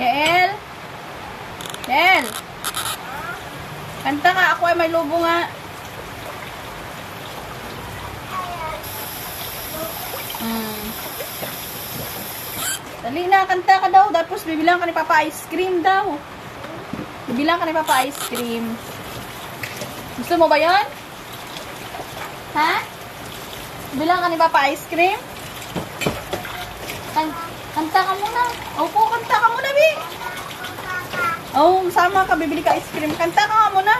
Yael? Yael? Kanta nga, ako ay may lobo nga. Dali na, kanta ka daw. Tapos bibilang ka ni Papa ice cream daw. Bibilang ka ni Papa ice cream. Gusto mo ba yun? Ha? Bibilang ka ni Papa ice cream? Kanta ka muna. Opo, kanta ka muna, Bi. Oh, sama ka, bibili ka ice cream. Kanta ka muna.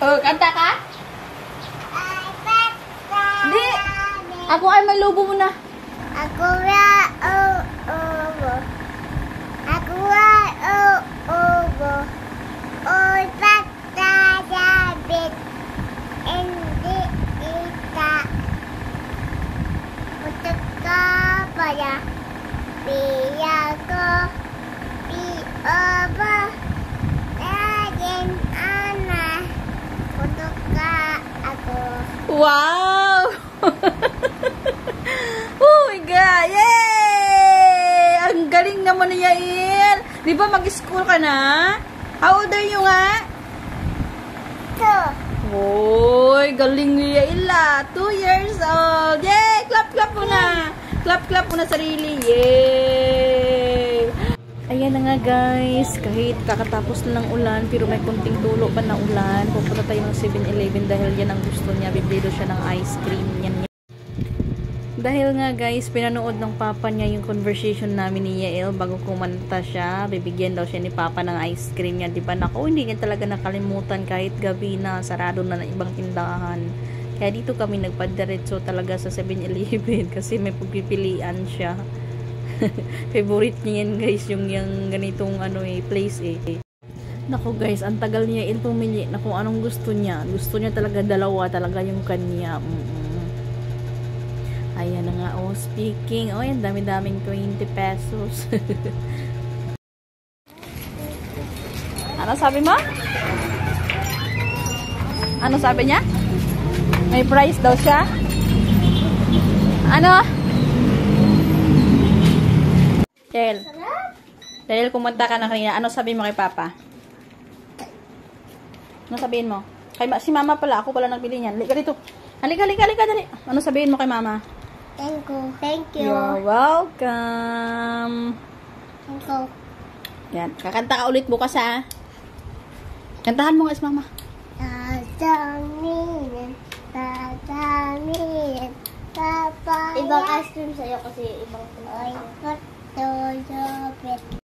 Oh, kanta ka? Hindi. Ako ay may lobo muna. Ako ra obo. Ako ra obo. Oy patasabit. Hindi ita. Putok ka pala. Piya ko. Obo. Lagin ana. Putok ka ako. Wow! Oh my God! Yay! Ang galing naman ni Yael. Di ba mag-school ka na? How old are you nga? 2. Oy, galing ni Yael ah. 2 years old. Yay! Clap, clap muna. Clap, clap muna sarili. Yay! Ayan na nga guys. Kahit kakatapos na ng ulan, pero may kunting tulo pa na ulan. Pupunta tayo ng 7-Eleven dahil yan ang gusto niya. Bibili daw siya ng ice cream. Yan. Dahil nga guys, pinanood ng papa niya yung conversation namin ni Yael bago kumanta siya. Bibigyan daw siya ni papa ng ice cream niya. Diba? Naku, hindi niya talaga nakalimutan kahit gabi na, sarado na ng ibang tindahan. Kaya dito kami nagpadiretso talaga sa 7-Eleven kasi may pagpipilian siya. Favorite niya yan guys, yung ganitong place eh. Naku guys, ang tagal niya pumili na kung anong gusto niya. Gusto niya talaga dalawa talaga yung kanya. Ayan na nga, oh, speaking. Oh, yan, dami-daming 20 pesos. Ano sabi mo? Ano sabi niya? May price daw siya? Ano? Dahil kumanta ka na kanina, ano sabihin mo kay Papa? Ano sabihin mo? Si Mama pala, ako pala nagbili niyan. Halika dito. Halika, dali. Ano sabihin mo kay Mama? Thank you. You're welcome. Thank you. Yan. Kakanta ka ulit bukas ha. Kantahan mo nga si Mama. Tatamin. Papa. Ibang ice cream sa'yo kasi ibang